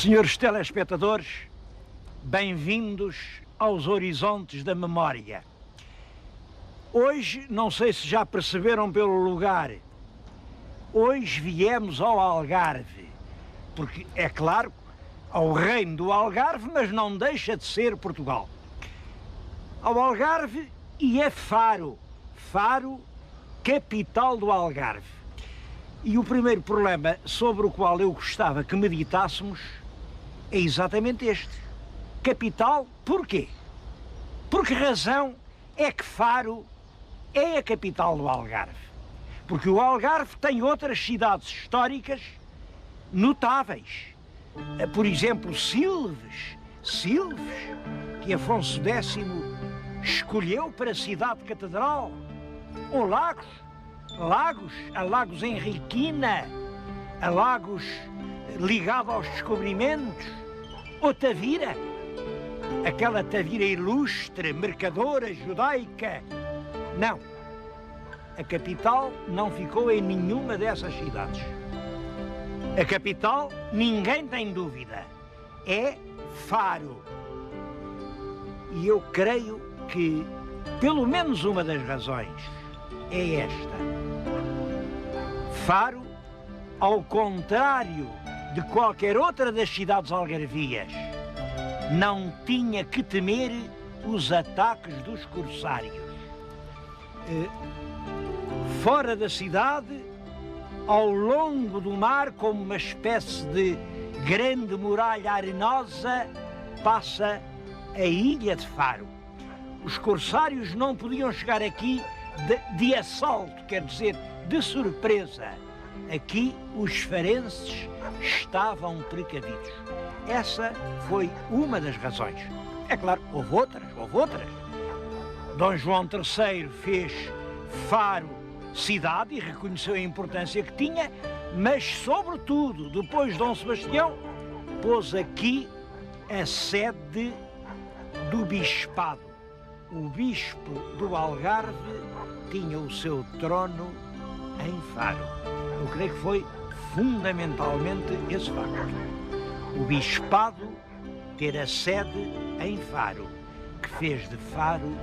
Senhores telespectadores, bem-vindos aos horizontes da memória. Hoje, não sei se já perceberam pelo lugar, hoje viemos ao Algarve, porque é claro, ao reino do Algarve, mas não deixa de ser Portugal. Ao Algarve e a Faro, capital do Algarve. E o primeiro problema sobre o qual eu gostava que meditássemos é exatamente este. Capital, porquê? Por que razão é que Faro é a capital do Algarve? Porque o Algarve tem outras cidades históricas notáveis. Por exemplo, Silves, que Afonso X escolheu para cidade-catedral. Ou a Lagos Henriquina, a Lagos ligado aos descobrimentos, ou Tavira, aquela Tavira ilustre, mercadora, judaica. Não, a capital não ficou em nenhuma dessas cidades. A capital, ninguém tem dúvida, é Faro. E eu creio que, pelo menos uma das razões, é esta. Faro, ao contrário de qualquer outra das cidades algarvias, não tinha que temer os ataques dos corsários. Fora da cidade, ao longo do mar, como uma espécie de grande muralha arenosa, passa a ilha de Faro. Os corsários não podiam chegar aqui de assalto, quer dizer, de surpresa. Aqui os farenses estavam precavidos. Essa foi uma das razões. É claro, houve outras. Dom João III fez Faro cidade e reconheceu a importância que tinha, mas, sobretudo, depois Dom Sebastião, pôs aqui a sede do bispado. O bispo do Algarve tinha o seu trono em Faro. Eu creio que foi fundamentalmente esse facto. O bispado ter a sede em Faro, que fez de Faro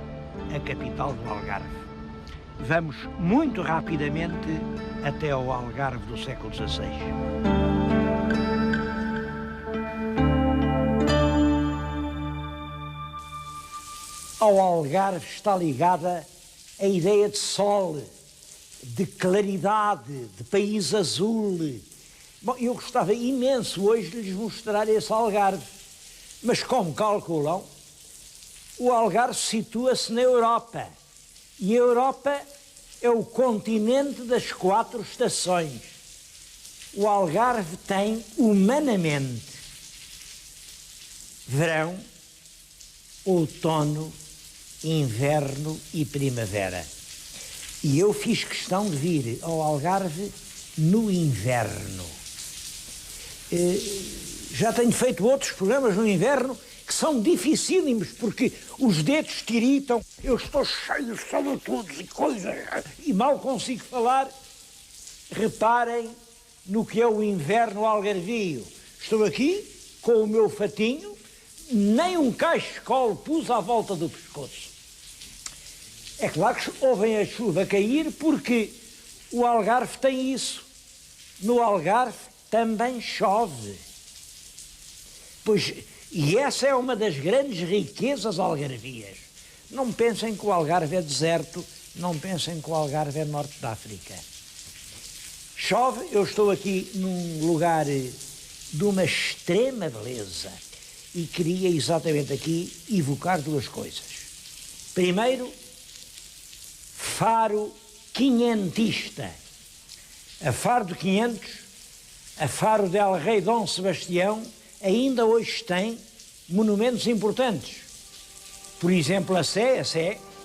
a capital do Algarve. Vamos muito rapidamente até ao Algarve do século XVI. Ao Algarve está ligada a ideia de sol, de claridade, de país azul. Bom, eu gostava imenso hoje de lhes mostrar esse Algarve, mas como calculam, o Algarve situa-se na Europa, e a Europa é o continente das 4 estações. O Algarve tem, humanamente, verão, outono, inverno e primavera. E eu fiz questão de vir ao Algarve no inverno. Já tenho feito outros programas no inverno que são dificílimos, porque os dedos tiritam, eu estou cheio de sobretudos e coisas, e mal consigo falar. Reparem no que é o inverno algarvio. Estou aqui com o meu fatinho, nem um cachecol pus à volta do pescoço. É claro que ouvem a chuva cair, porque o Algarve tem isso. No Algarve também chove. Pois, e essa é uma das grandes riquezas algarvias. Não pensem que o Algarve é deserto, não pensem que o Algarve é norte da África. Chove, eu estou aqui num lugar de uma extrema beleza e queria exatamente aqui evocar 2 coisas. Primeiro, Faro quinhentista. A Faro de 500, a Faro del Rei Dom Sebastião, ainda hoje tem monumentos importantes. Por exemplo, a Sé,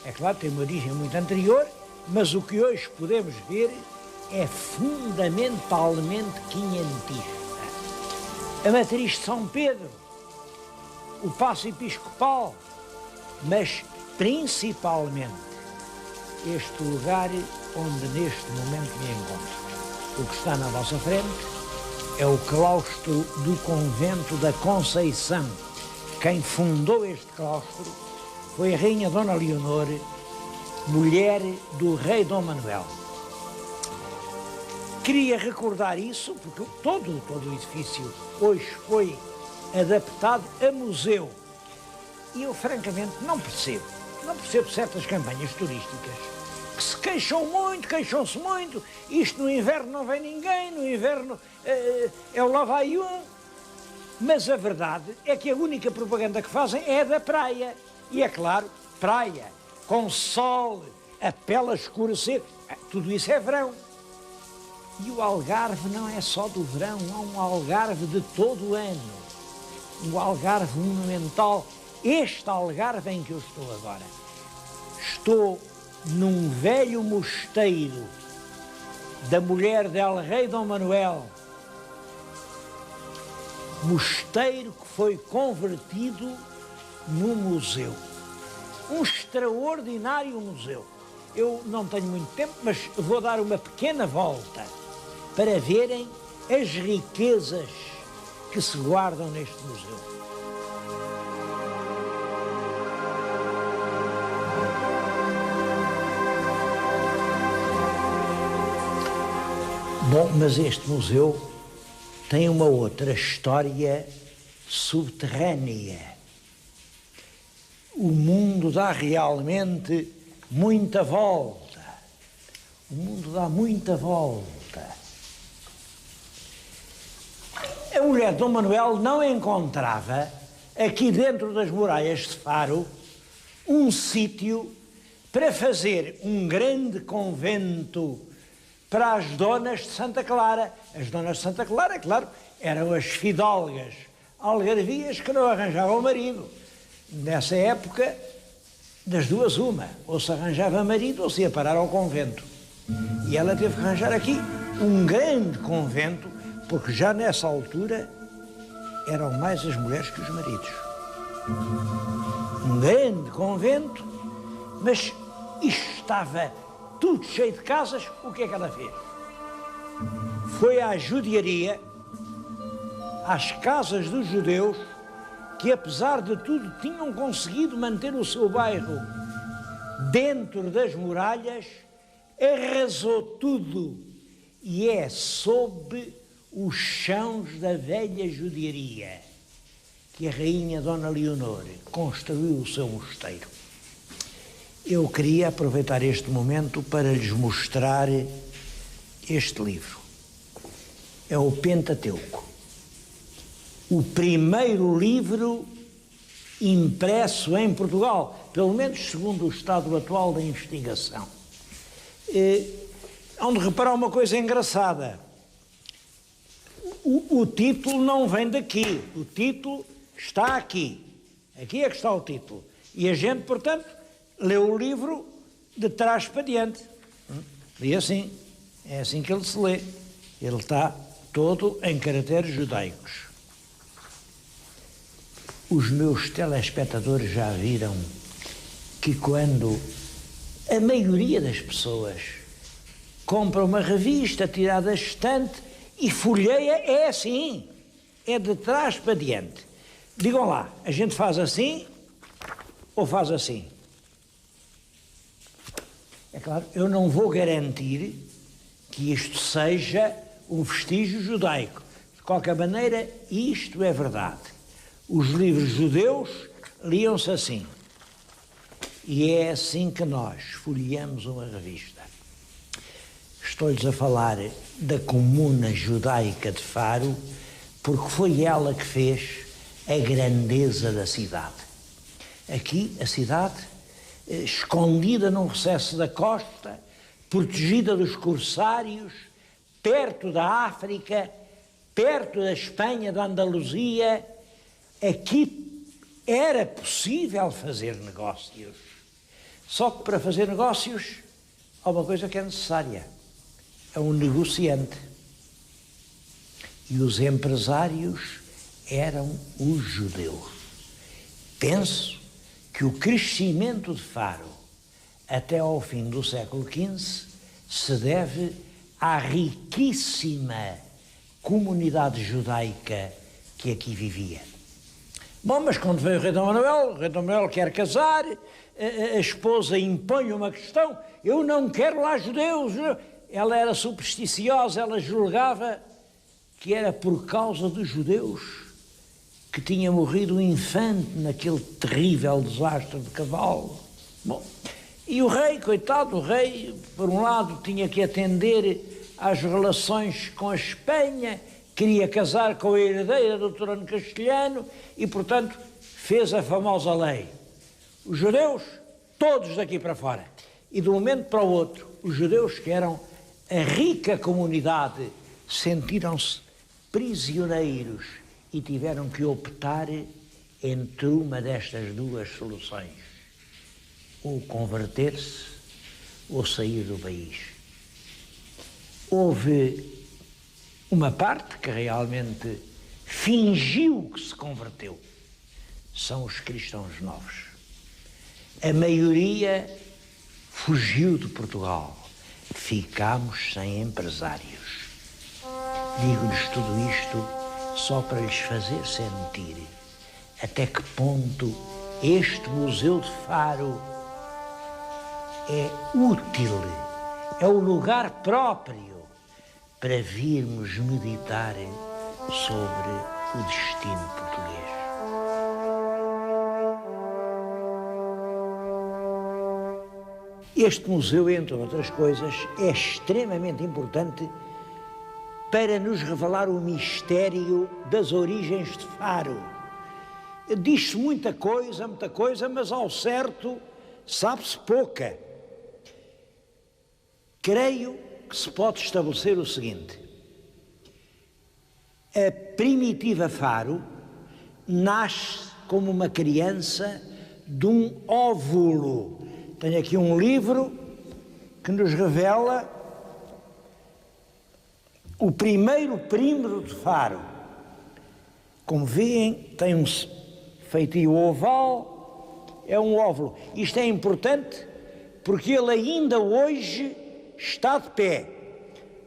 é claro, tem uma origem muito anterior, mas o que hoje podemos ver é fundamentalmente quinhentista. A matriz de São Pedro, o Paço Episcopal, mas principalmente este lugar onde neste momento me encontro. O que está na vossa frente É o claustro do convento da Conceição. Quem fundou este claustro foi a rainha Dona Leonor, mulher do rei Dom Manuel. Queria recordar isso, porque todo o edifício hoje foi adaptado a museu. E eu, francamente, não percebo certas campanhas turísticas que se queixam-se muito. Isto no inverno não vem ninguém, no inverno é o lá vai um. Mas a verdade é que a única propaganda que fazem é da praia. E é claro, praia, com sol, a pele a escurecer, tudo isso é verão. E o Algarve não é só do verão, há um Algarve de todo o ano. Um Algarve monumental. Este Algarve em que eu estou agora. Estou num velho mosteiro da mulher del rei Dom Manuel. Mosteiro que foi convertido num museu. Um extraordinário museu. Eu não tenho muito tempo, mas vou dar uma pequena volta para verem as riquezas que se guardam neste museu. Bom, mas este museu tem uma outra história subterrânea. O mundo dá realmente muita volta. O mundo dá muita volta. A mulher de Dom Manuel não encontrava, aqui dentro das muralhas de Faro, um sítio para fazer um grande convento para as donas de Santa Clara. As donas de Santa Clara, claro, eram as fidalgas algarvias que não arranjavam marido. Nessa época, das duas uma, ou se arranjava marido ou se ia parar ao convento. E ela teve que arranjar aqui um grande convento, porque já nessa altura eram mais as mulheres que os maridos. Um grande convento, mas isto estava tudo cheio de casas. O que é que ela fez? Foi à judiaria, às casas dos judeus, que apesar de tudo tinham conseguido manter o seu bairro dentro das muralhas, arrasou tudo e é sob os chãos da velha judiaria que a rainha Dona Leonor construiu o seu mosteiro. Eu queria aproveitar este momento para lhes mostrar este livro. É o Pentateuco. O primeiro livro impresso em Portugal, pelo menos segundo o estado atual da investigação. Hão de reparar uma coisa engraçada. O título não vem daqui. O título está aqui. Aqui é que está o título. E a gente, portanto, lê o livro de trás para diante. E assim, é assim que ele se lê. Ele está todo em caracteres judaicos. Os meus telespectadores já viram que quando a maioria das pessoas compra uma revista tirada da estante e folheia, é assim, é de trás para diante. Digam lá, a gente faz assim ou faz assim? É claro, eu não vou garantir que isto seja um vestígio judaico. De qualquer maneira, isto é verdade. Os livros judeus liam-se assim. E é assim que nós folheamos uma revista. Estou-lhes a falar da Comuna Judaica de Faro, porque foi ela que fez a grandeza da cidade. Aqui, a cidade, escondida num recesso da costa, protegida dos corsários, perto da África, perto da Espanha, da Andaluzia. Aqui era possível fazer negócios. Só que para fazer negócios há uma coisa que é necessária. É um negociante. E os empresários eram os judeus. Penso que o crescimento de Faro até ao fim do século XV se deve à riquíssima comunidade judaica que aqui vivia. Bom, mas quando veio o rei Dom Manuel quer casar, a esposa impõe uma questão: eu não quero lá judeus. Ela era supersticiosa, ela julgava que era por causa dos judeus que tinha morrido um infante naquele terrível desastre de cavalo. Bom, e o rei, coitado, o rei, por um lado, tinha que atender às relações com a Espanha, queria casar com a herdeira do trono castelhano e, portanto, fez a famosa lei. Os judeus, todos daqui para fora. E de um momento para o outro, os judeus, que eram a rica comunidade, sentiram-se prisioneiros e tiveram que optar entre uma destas duas soluções: ou converter-se ou sair do país. Houve uma parte que realmente fingiu que se converteu. São os cristãos novos. A maioria fugiu de Portugal. Ficámos sem empresários. Digo-lhes tudo isto só para lhes fazer sentir até que ponto este Museu de Faro é útil, é o lugar próprio para virmos meditar sobre o destino português. Este museu, entre outras coisas, é extremamente importante para nos revelar o mistério das origens de Faro. Diz-se muita coisa, mas ao certo sabe-se pouca. Creio que se pode estabelecer o seguinte: a primitiva Faro nasce como uma criança de um óvulo. Tenho aqui um livro que nos revela o primeiro prímero de Faro. Como veem, tem um feitio oval, é um óvulo. Isto é importante porque ele ainda hoje está de pé.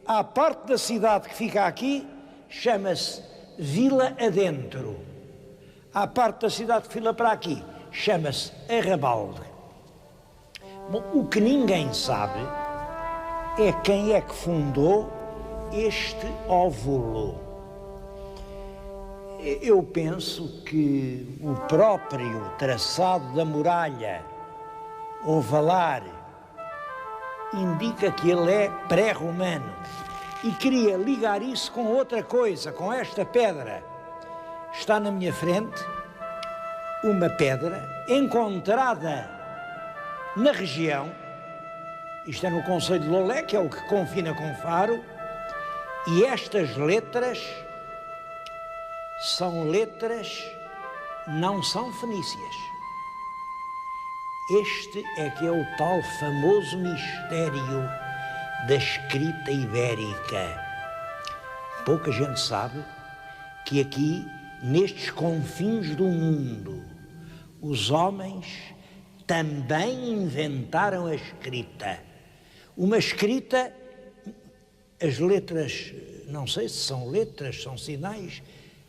A parte da cidade que fica aqui chama-se Vila Adentro. A parte da cidade que fica para aqui chama-se Arrabalde. Bom, o que ninguém sabe é quem é que fundou este óvulo. Eu penso que o próprio traçado da muralha ovalar indica que ele é pré-romano. E queria ligar isso com outra coisa, com esta pedra. Está na minha frente uma pedra encontrada na região, isto é no concelho de Lolé, que é o que confina com Faro, e estas letras não são fenícias. Este é que é o tal famoso mistério da escrita ibérica. Pouca gente sabe que aqui, nestes confins do mundo, os homens também inventaram a escrita. Uma escrita, as letras, não sei se são letras, são sinais,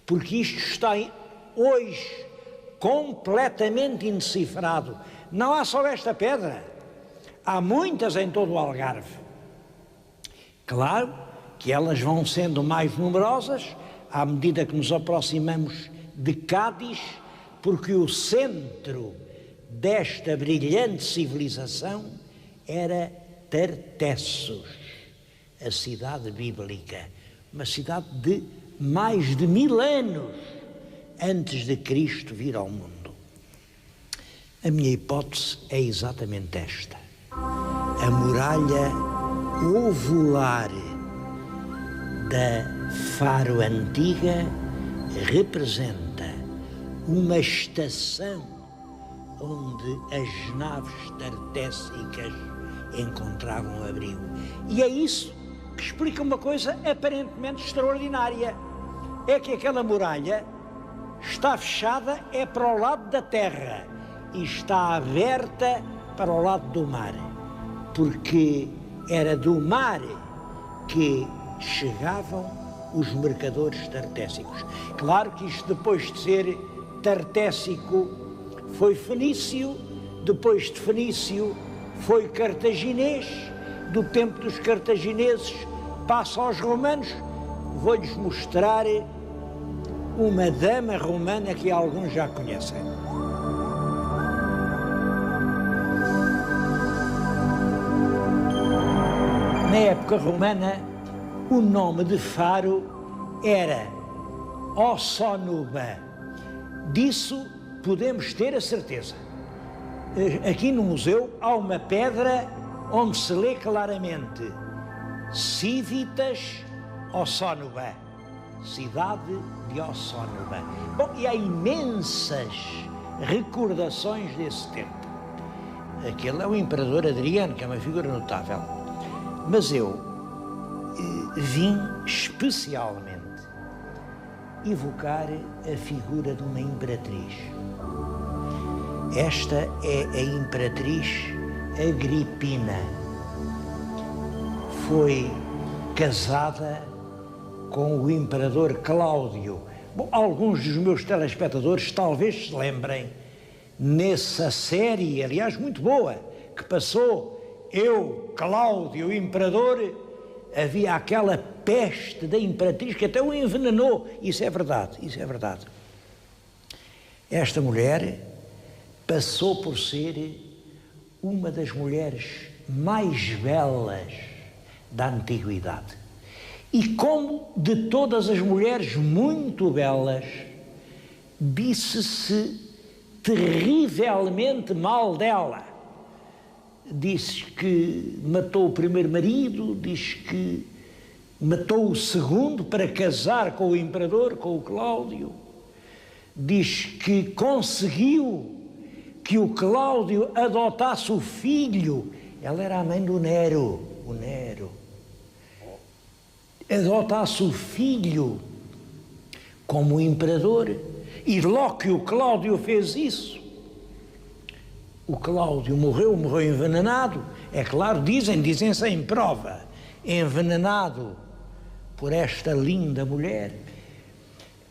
porque isto está hoje completamente indecifrado. Não há só esta pedra, há muitas em todo o Algarve. Claro que elas vão sendo mais numerosas à medida que nos aproximamos de Cádiz, porque o centro desta brilhante civilização era Tartessos, a cidade bíblica, uma cidade de mais de 1000 anos antes de Cristo vir ao mundo. A minha hipótese é exatamente esta: a muralha ovular da Faro Antiga representa uma estação onde as naves tartéssicas encontravam abrigo. E é isso que explica uma coisa aparentemente extraordinária: é que aquela muralha está fechada para o lado da terra e está aberta para o lado do mar, porque era do mar que chegavam os mercadores tartésicos. Claro que isto, depois de ser tartésico, foi fenício, depois de fenício foi cartaginês, do tempo dos cartagineses passa aos romanos. Vou-lhes mostrar uma dama romana que alguns já conhecem. Na época romana, o nome de Faro era Ossónuba. Disso podemos ter a certeza. Aqui no museu há uma pedra onde se lê claramente Civitas Ossónuba, cidade de Ossónuba. Bom, e há imensas recordações desse tempo. Aquele é o imperador Adriano, que é uma figura notável. Mas eu vim especialmente evocar a figura de uma imperatriz. Esta é a imperatriz Agripina. Foi casada com o imperador Cláudio. Bom, alguns dos meus telespectadores talvez se lembrem, nessa série, aliás, muito boa, que passou Eu, Cláudio, o imperador, havia aquela peste da imperatriz que até o envenenou. Isso é verdade, isso é verdade. Esta mulher passou por ser uma das mulheres mais belas da antiguidade. E como de todas as mulheres muito belas, disse-se terrivelmente mal dela. Diz que matou o primeiro marido, diz que matou o segundo para casar com o imperador, com o Cláudio. Diz que conseguiu que o Cláudio adotasse o filho. Ela era a mãe do Nero, o Nero. Adotasse o filho como imperador. E logo que o Cláudio fez isso, o Cláudio morreu envenenado. É claro, dizem sem prova, envenenado por esta linda mulher.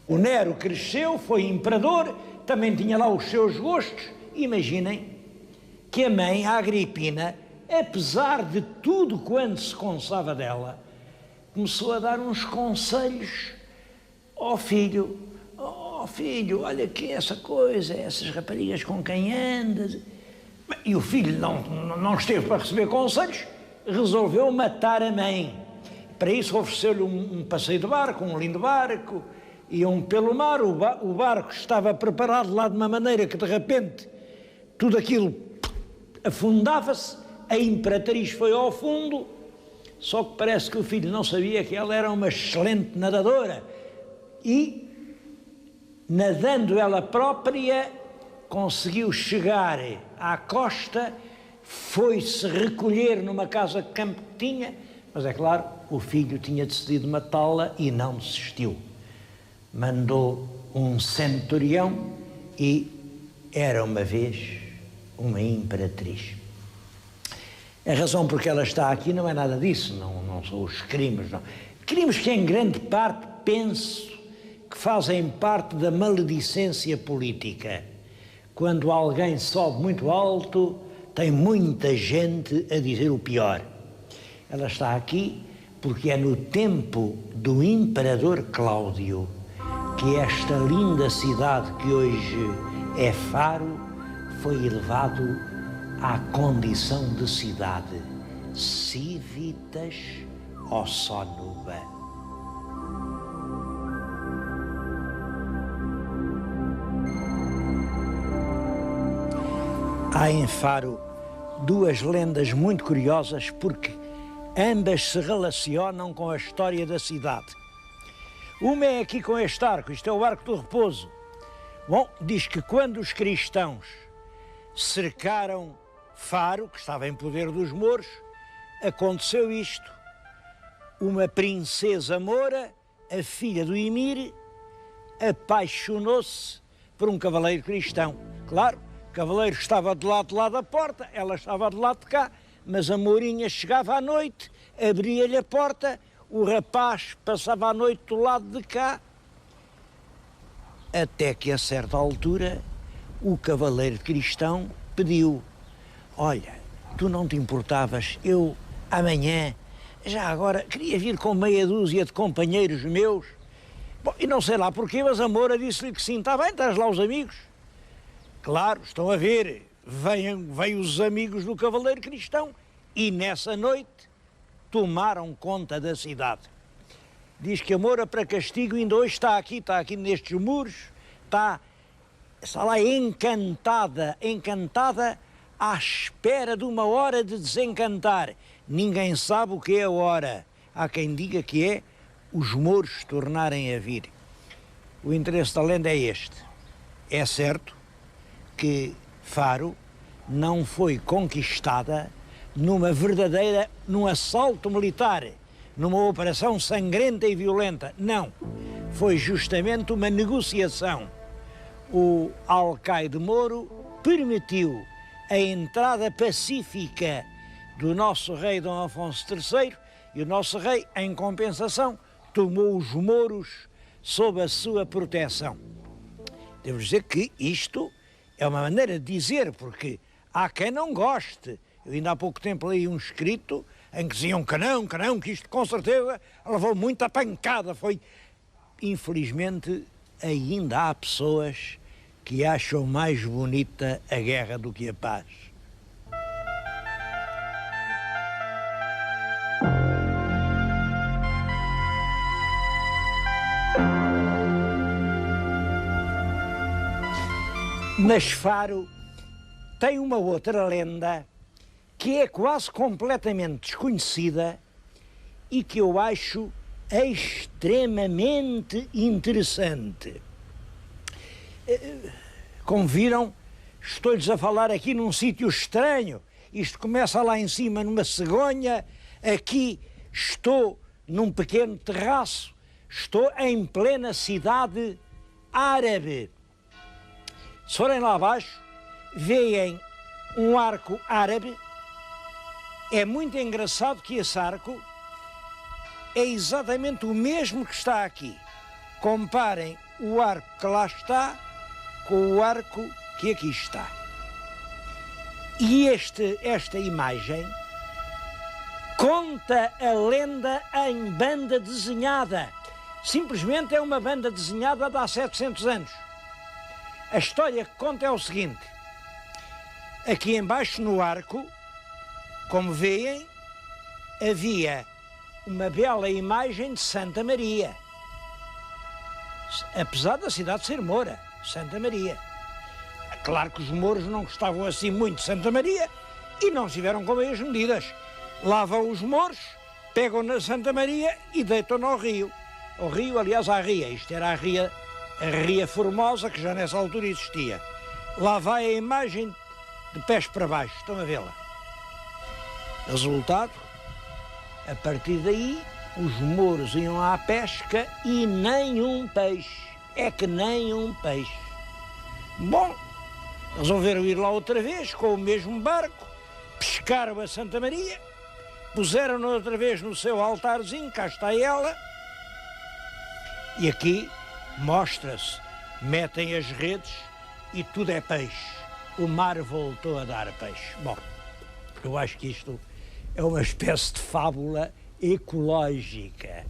O Nero cresceu, foi imperador, também tinha lá os seus gostos. Imaginem que a mãe, a Agripina, apesar de tudo quanto se conçava dela, começou a dar uns conselhos ao filho. Oh filho, olha aqui essa coisa, essas raparigas com quem andas. E o filho não esteve para receber conselhos, resolveu matar a mãe. Para isso ofereceu-lhe um passeio de barco, um lindo barco, iam pelo mar, o barco estava preparado lá de uma maneira que de repente tudo aquilo afundava-se, a imperatriz foi ao fundo, só que parece que o filho não sabia que ela era uma excelente nadadora e, nadando ela própria, conseguiu chegar à costa, foi-se recolher numa casa de campo que tinha, mas é claro, o filho tinha decidido matá-la e não desistiu. Mandou um centurião e era uma vez uma imperatriz. A razão por que ela está aqui não é nada disso, não são os crimes, não. Crimes que em grande parte penso que fazem parte da maledicência política. Quando alguém sobe muito alto, tem muita gente a dizer o pior. Ela está aqui porque é no tempo do imperador Cláudio que esta linda cidade que hoje é Faro foi elevado à condição de cidade. Civitas Ossónuba. Há em Faro duas lendas muito curiosas porque ambas se relacionam com a história da cidade. Uma é aqui com este arco, isto é o Arco do Repouso. Bom, diz que quando os cristãos cercaram Faro, que estava em poder dos mouros, aconteceu isto. Uma princesa moura, a filha do Emir, apaixonou-se por um cavaleiro cristão. Claro, o cavaleiro estava do lado da porta, ela estava do lado de cá, mas a mourinha chegava à noite, abria-lhe a porta, o rapaz passava a noite do lado de cá, até que a certa altura o cavaleiro cristão pediu: olha, tu não te importavas, eu amanhã, já agora, queria vir com meia dúzia de companheiros meus. Bom, e não sei lá porquê, mas a Moura disse-lhe que sim. Está bem, estás lá os amigos. Claro, estão a ver, veio os amigos do cavaleiro cristão e nessa noite tomaram conta da cidade. Diz que a Moura, para castigo, ainda hoje está aqui nestes muros, está lá encantada à espera de uma hora de desencantar. Ninguém sabe o que é a hora. Há quem diga que é os mouros tornarem a vir. O interesse da lenda é este. É certo que Faro não foi conquistada num assalto militar, numa operação sangrenta e violenta. Não. Foi justamente uma negociação. O alcaide Mouro permitiu a entrada pacífica do nosso rei Dom Afonso III e o nosso rei, em compensação, tomou os mouros sob a sua proteção. Devo dizer que isto é uma maneira de dizer, porque há quem não goste. Eu ainda há pouco tempo li um escrito em que diziam que não, que isto com certeza levou muita pancada. Infelizmente, ainda há pessoas que acham mais bonita a guerra do que a paz. Mas Faro tem uma outra lenda que é quase completamente desconhecida e que eu acho extremamente interessante. Como viram, estou-lhes a falar aqui num sítio estranho. Isto começa lá em cima numa cegonha, aqui estou num pequeno terraço, estou em plena cidade árabe. Se forem lá abaixo, veem um arco árabe. É muito engraçado que esse arco é exatamente o mesmo que está aqui. Comparem o arco que lá está com o arco que aqui está. E esta imagem conta a lenda em banda desenhada. Simplesmente é uma banda desenhada de há 700 anos. A história que conta é o seguinte: aqui embaixo no arco, como veem, havia uma bela imagem de Santa Maria. Apesar da cidade ser Moura, Santa Maria. Claro que os mouros não gostavam assim muito de Santa Maria e não estiveram com meias medidas. Lá vão os mouros, pegam na Santa Maria e deitam-no ao rio. Ao rio, aliás, à ria. Isto era a Ria Formosa, que já nessa altura existia. Lá vai a imagem de pés para baixo, estão a vê-la. Resultado, a partir daí, os mouros iam à pesca e nem um peixe. É que nem um peixe. Bom, resolveram ir lá outra vez com o mesmo barco, pescaram a Santa Maria, puseram-na outra vez no seu altarzinho, cá está ela, e aqui mostra-se, metem as redes e tudo é peixe. O mar voltou a dar peixe. Bom, eu acho que isto é uma espécie de fábula ecológica.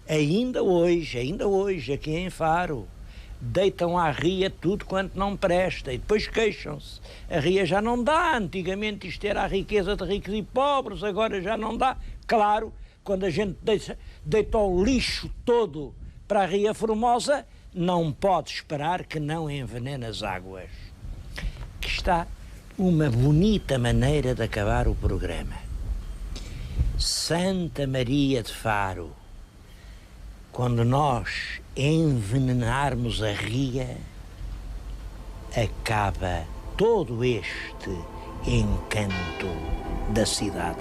Ainda hoje, aqui em Faro, deitam à ria tudo quanto não presta e depois queixam-se. A ria já não dá, antigamente isto era a riqueza de ricos e pobres, agora já não dá. Claro, quando a gente deita o lixo todo para a Ria Formosa, não pode esperar que não envenene as águas. Aqui está uma bonita maneira de acabar o programa. Santa Maria de Faro, quando nós envenenarmos a ria, acaba todo este encanto da cidade.